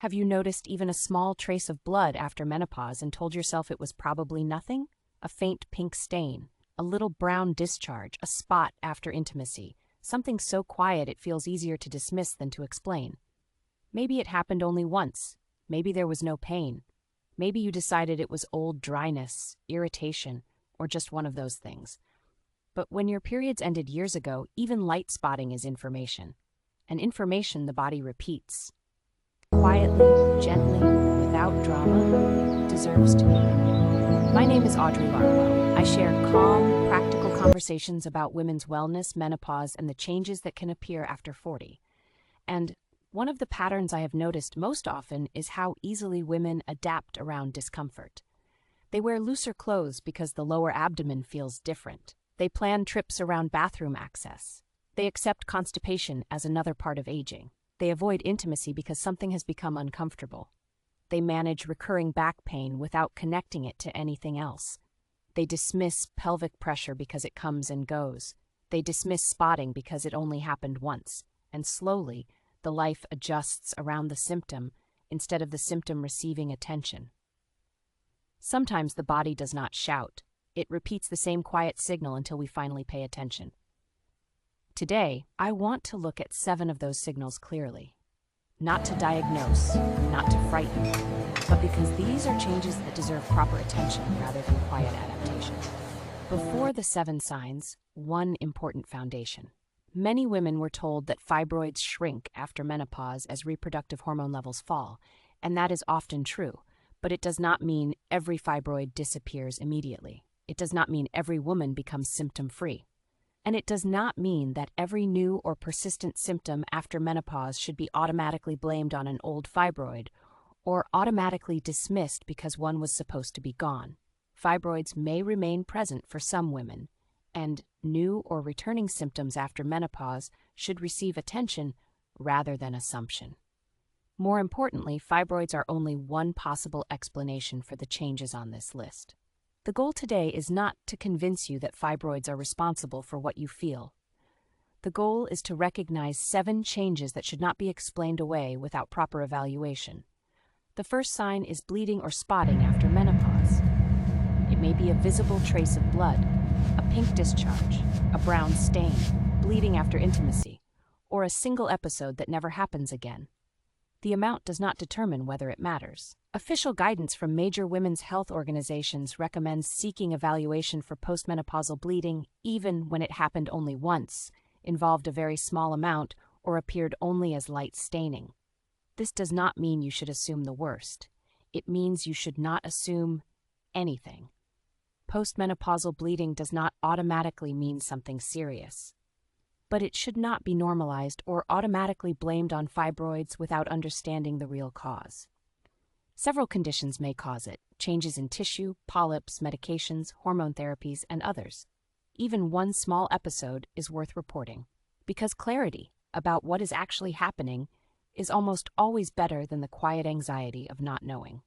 Have you noticed even a small trace of blood after menopause and told yourself it was probably nothing? A faint pink stain, a little brown discharge, a spot after intimacy, something so quiet it feels easier to dismiss than to explain. Maybe it happened only once. Maybe there was no pain. Maybe you decided it was old dryness, irritation, or just one of those things. But when your periods ended years ago, even light spotting is information. And information the body repeats. Quietly, gently, without drama, deserves to be heard. My name is Audrey Larwell. I share calm, practical conversations about women's wellness, menopause, and the changes that can appear after 40. And one of the patterns I have noticed most often is how easily women adapt around discomfort. They wear looser clothes because the lower abdomen feels different. They plan trips around bathroom access. They accept constipation as another part of aging. They avoid intimacy because something has become uncomfortable. They manage recurring back pain without connecting it to anything else. They dismiss pelvic pressure because it comes and goes. They dismiss spotting because it only happened once. And slowly, the life adjusts around the symptom instead of the symptom receiving attention. Sometimes the body does not shout. It repeats the same quiet signal until we finally pay attention. Today, I want to look at 7 of those signals clearly. Not to diagnose, not to frighten, but because these are changes that deserve proper attention rather than quiet adaptation. Before the 7 signs, one important foundation. Many women were told that fibroids shrink after menopause as reproductive hormone levels fall, and that is often true, but it does not mean every fibroid disappears immediately. It does not mean every woman becomes symptom-free. And it does not mean that every new or persistent symptom after menopause should be automatically blamed on an old fibroid or automatically dismissed because one was supposed to be gone. Fibroids may remain present for some women, and new or returning symptoms after menopause should receive attention rather than assumption. More importantly, fibroids are only one possible explanation for the changes on this list. The goal today is not to convince you that fibroids are responsible for what you feel. The goal is to recognize 7 changes that should not be explained away without proper evaluation. The first sign is bleeding or spotting after menopause. It may be a visible trace of blood, a pink discharge, a brown stain, bleeding after intimacy, or a single episode that never happens again. The amount does not determine whether it matters. Official guidance from major women's health organizations recommends seeking evaluation for postmenopausal bleeding even when it happened only once, involved a very small amount, or appeared only as light staining. This does not mean you should assume the worst. It means you should not assume anything. Postmenopausal bleeding does not automatically mean something serious. But it should not be normalized or automatically blamed on fibroids without understanding the real cause. Several conditions may cause it: changes in tissue, polyps, medications, hormone therapies, and others. Even one small episode is worth reporting, because clarity about what is actually happening is almost always better than the quiet anxiety of not knowing.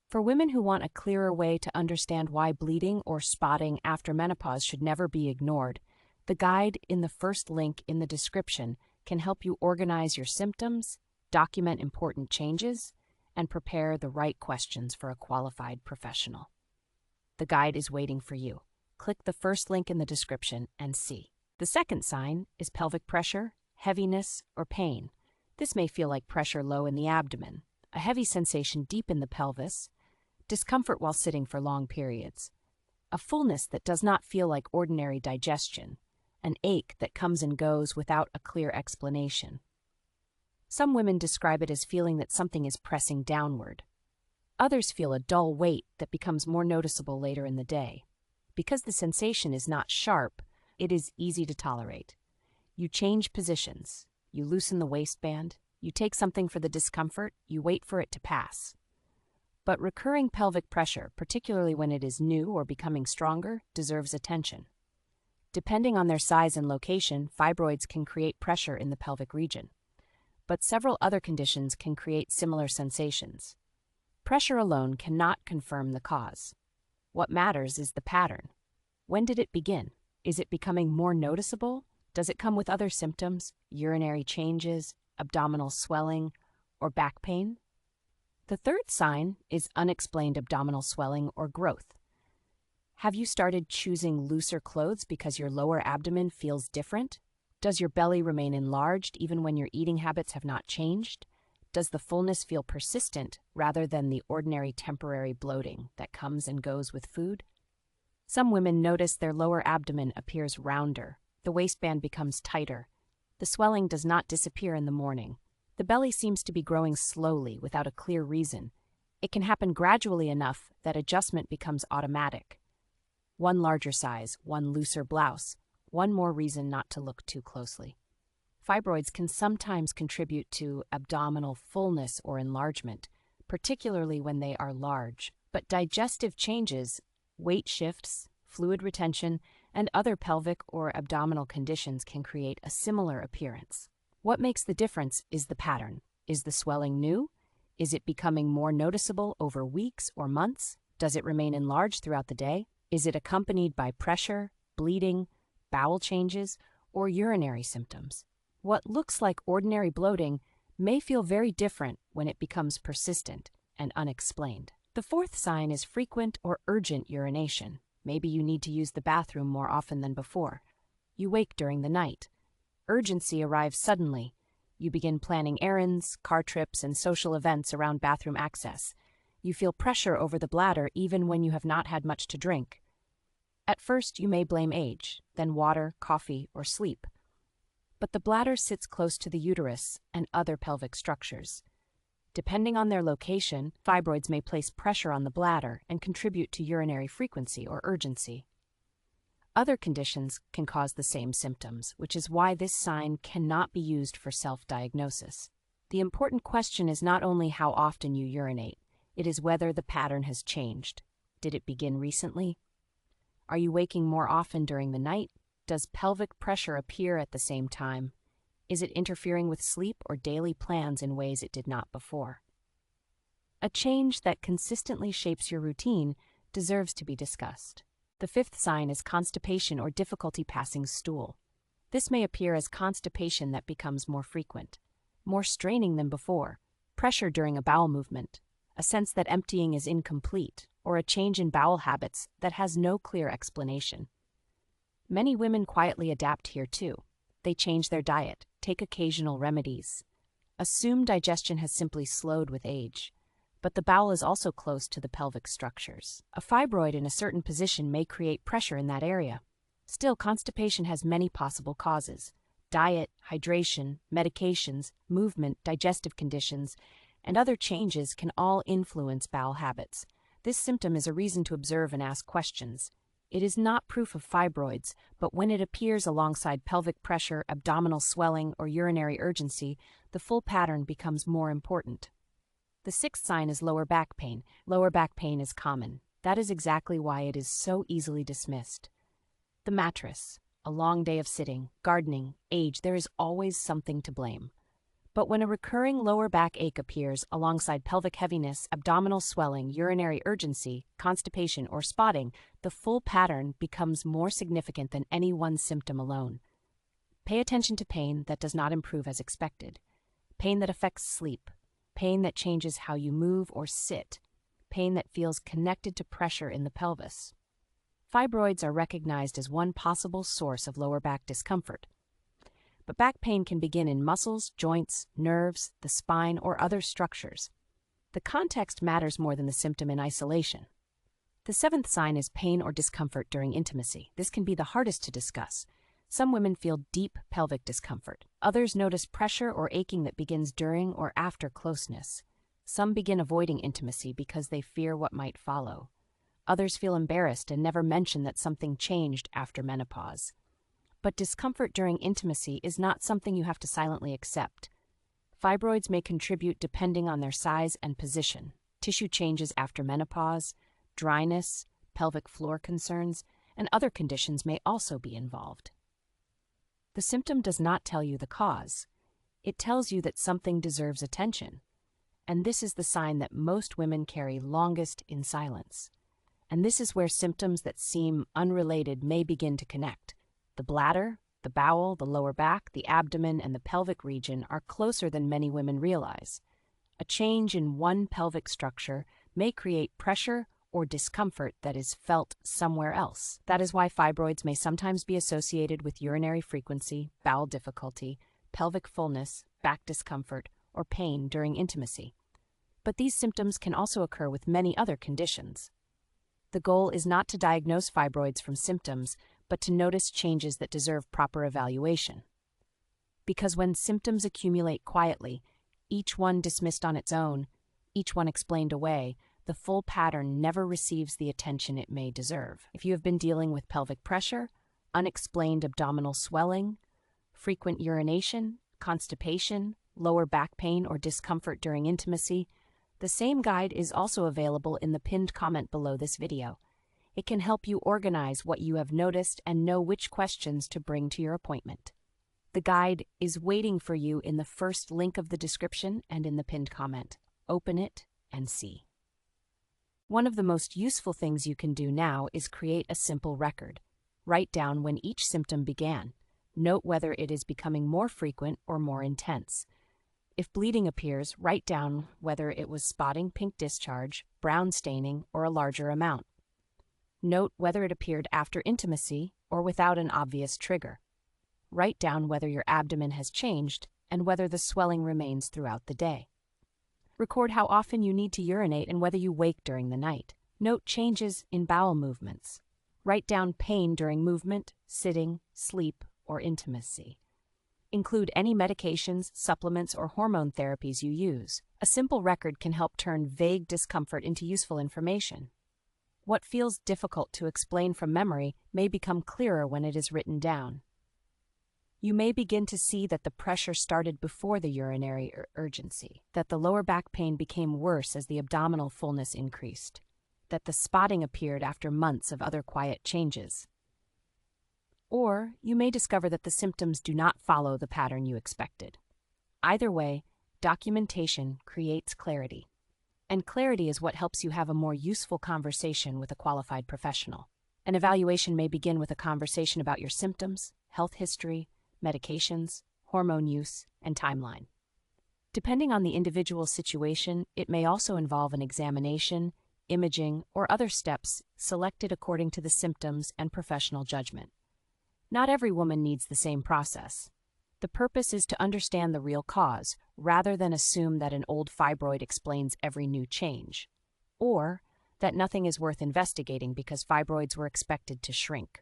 For women who want a clearer way to understand why bleeding or spotting after menopause should never be ignored, the guide in the first link in the description can help you organize your symptoms, document important changes, and prepare the right questions for a qualified professional. The guide is waiting for you. Click the first link in the description and see. The second sign is pelvic pressure, heaviness, or pain. This may feel like pressure low in the abdomen, a heavy sensation deep in the pelvis, discomfort while sitting for long periods, a fullness that does not feel like ordinary digestion, an ache that comes and goes without a clear explanation. Some women describe it as feeling that something is pressing downward. Others feel a dull weight that becomes more noticeable later in the day. Because the sensation is not sharp, it is easy to tolerate. You change positions, you loosen the waistband, you take something for the discomfort, you wait for it to pass. But recurring pelvic pressure, particularly when it is new or becoming stronger, deserves attention. Depending on their size and location, fibroids can create pressure in the pelvic region. But several other conditions can create similar sensations. Pressure alone cannot confirm the cause. What matters is the pattern. When did it begin? Is it becoming more noticeable? Does it come with other symptoms, urinary changes, abdominal swelling, or back pain? The third sign is unexplained abdominal swelling or growth. Have you started choosing looser clothes because your lower abdomen feels different? Does your belly remain enlarged even when your eating habits have not changed? Does the fullness feel persistent rather than the ordinary temporary bloating that comes and goes with food? Some women notice their lower abdomen appears rounder, the waistband becomes tighter. The swelling does not disappear in the morning. The belly seems to be growing slowly without a clear reason. It can happen gradually enough that adjustment becomes automatic. One larger size, one looser blouse, one more reason not to look too closely. Fibroids can sometimes contribute to abdominal fullness or enlargement, particularly when they are large. But digestive changes, weight shifts, fluid retention, and other pelvic or abdominal conditions can create a similar appearance. What makes the difference is the pattern. Is the swelling new? Is it becoming more noticeable over weeks or months? Does it remain enlarged throughout the day? Is it accompanied by pressure, bleeding, bowel changes, or urinary symptoms? What looks like ordinary bloating may feel very different when it becomes persistent and unexplained. The fourth sign is frequent or urgent urination. Maybe you need to use the bathroom more often than before. You wake during the night. Urgency arrives suddenly. You begin planning errands, car trips, and social events around bathroom access. You feel pressure over the bladder even when you have not had much to drink. At first, you may blame age, then water, coffee, or sleep. But the bladder sits close to the uterus and other pelvic structures. Depending on their location, fibroids may place pressure on the bladder and contribute to urinary frequency or urgency. Other conditions can cause the same symptoms, which is why this sign cannot be used for self-diagnosis. The important question is not only how often you urinate, it is whether the pattern has changed. Did it begin recently? Are you waking more often during the night? Does pelvic pressure appear at the same time? Is it interfering with sleep or daily plans in ways it did not before? A change that consistently shapes your routine deserves to be discussed. The fifth sign is constipation or difficulty passing stool. This may appear as constipation that becomes more frequent, more straining than before, pressure during a bowel movement, a sense that emptying is incomplete, or a change in bowel habits that has no clear explanation. Many women quietly adapt here too. They change their diet, take occasional remedies. Assume digestion has simply slowed with age. But the bowel is also close to the pelvic structures. A fibroid in a certain position may create pressure in that area. Still, constipation has many possible causes. Diet, hydration, medications, movement, digestive conditions, and other changes can all influence bowel habits. This symptom is a reason to observe and ask questions. It is not proof of fibroids, but when it appears alongside pelvic pressure, abdominal swelling, or urinary urgency, the full pattern becomes more important. The sixth sign is lower back pain. Lower back pain is common. That is exactly why it is so easily dismissed. The mattress, a long day of sitting, gardening, age, there is always something to blame. But when a recurring lower back ache appears alongside pelvic heaviness, abdominal swelling, urinary urgency, constipation, or spotting, the full pattern becomes more significant than any one symptom alone. Pay attention to pain that does not improve as expected, pain that affects sleep, pain that changes how you move or sit, pain that feels connected to pressure in the pelvis. Fibroids are recognized as one possible source of lower back discomfort. But back pain can begin in muscles, joints, nerves, the spine, or other structures. The context matters more than the symptom in isolation. The seventh sign is pain or discomfort during intimacy. This can be the hardest to discuss. Some women feel deep pelvic discomfort. Others notice pressure or aching that begins during or after closeness. Some begin avoiding intimacy because they fear what might follow. Others feel embarrassed and never mention that something changed after menopause. But discomfort during intimacy is not something you have to silently accept. Fibroids may contribute depending on their size and position. Tissue changes after menopause, dryness, pelvic floor concerns, and other conditions may also be involved. The symptom does not tell you the cause. It tells you that something deserves attention. And this is the sign that most women carry longest in silence. And this is where symptoms that seem unrelated may begin to connect. The bladder, the bowel, the lower back, the abdomen, and the pelvic region are closer than many women realize. A change in one pelvic structure may create pressure or discomfort that is felt somewhere else. That is why fibroids may sometimes be associated with urinary frequency, bowel difficulty, pelvic fullness, back discomfort, or pain during intimacy. But these symptoms can also occur with many other conditions. The goal is not to diagnose fibroids from symptoms, but to notice changes that deserve proper evaluation. Because when symptoms accumulate quietly, each one dismissed on its own, each one explained away, the full pattern never receives the attention it may deserve. If you have been dealing with pelvic pressure, unexplained abdominal swelling, frequent urination, constipation, lower back pain, or discomfort during intimacy, the same guide is also available in the pinned comment below this video. It can help you organize what you have noticed and know which questions to bring to your appointment. The guide is waiting for you in the first link of the description and in the pinned comment. Open it and see. One of the most useful things you can do now is create a simple record. Write down when each symptom began. Note whether it is becoming more frequent or more intense. If bleeding appears, write down whether it was spotting, pink discharge, brown staining, or a larger amount. Note whether it appeared after intimacy or without an obvious trigger. Write down whether your abdomen has changed and whether the swelling remains throughout the day. Record how often you need to urinate and whether you wake during the night. Note changes in bowel movements. Write down pain during movement, sitting, sleep, or intimacy. Include any medications, supplements, or hormone therapies you use. A simple record can help turn vague discomfort into useful information. What feels difficult to explain from memory may become clearer when it is written down. You may begin to see that the pressure started before the urinary urgency, that the lower back pain became worse as the abdominal fullness increased, that the spotting appeared after months of other quiet changes. Or you may discover that the symptoms do not follow the pattern you expected. Either way, documentation creates clarity. And clarity is what helps you have a more useful conversation with a qualified professional. An evaluation may begin with a conversation about your symptoms, health history, medications, hormone use, and timeline. Depending on the individual situation, it may also involve an examination, imaging, or other steps selected according to the symptoms and professional judgment. Not every woman needs the same process. The purpose is to understand the real cause, rather than assume that an old fibroid explains every new change, or that nothing is worth investigating because fibroids were expected to shrink.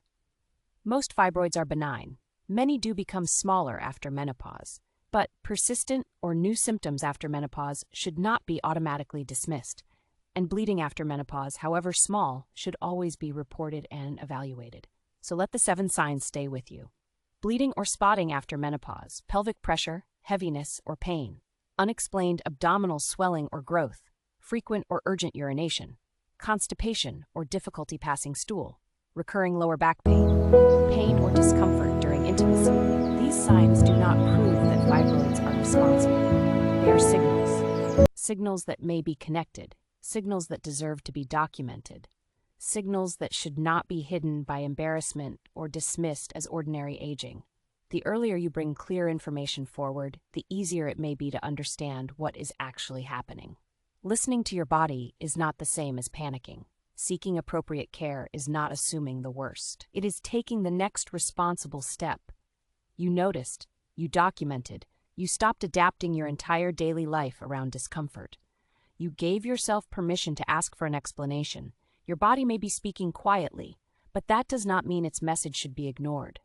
Most fibroids are benign. Many do become smaller after menopause, but persistent or new symptoms after menopause should not be automatically dismissed, and bleeding after menopause, however small, should always be reported and evaluated. So let the 7 signs stay with you. Bleeding or spotting after menopause, pelvic pressure, heaviness or pain, unexplained abdominal swelling or growth, frequent or urgent urination, constipation or difficulty passing stool, recurring lower back pain, pain or discomfort during intimacy. These signs do not prove that fibroids are responsible. They are signals. Signals that may be connected, signals that deserve to be documented, signals that should not be hidden by embarrassment or dismissed as ordinary aging. The earlier you bring clear information forward, the easier it may be to understand what is actually happening. Listening to your body is not the same as panicking. Seeking appropriate care is not assuming the worst. It is taking the next responsible step. You noticed, you documented, you stopped adapting your entire daily life around discomfort. You gave yourself permission to ask for an explanation. Your body may be speaking quietly, but that does not mean its message should be ignored.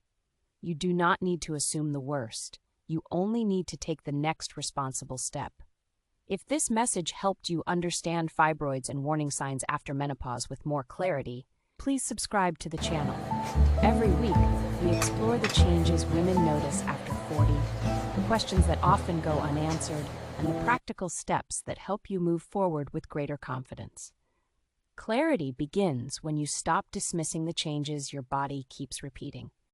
You do not need to assume the worst. You only need to take the next responsible step. If this message helped you understand fibroids and warning signs after menopause with more clarity, please subscribe to the channel. Every week, we explore the changes women notice after 40, the questions that often go unanswered, and the practical steps that help you move forward with greater confidence. Clarity begins when you stop dismissing the changes your body keeps repeating.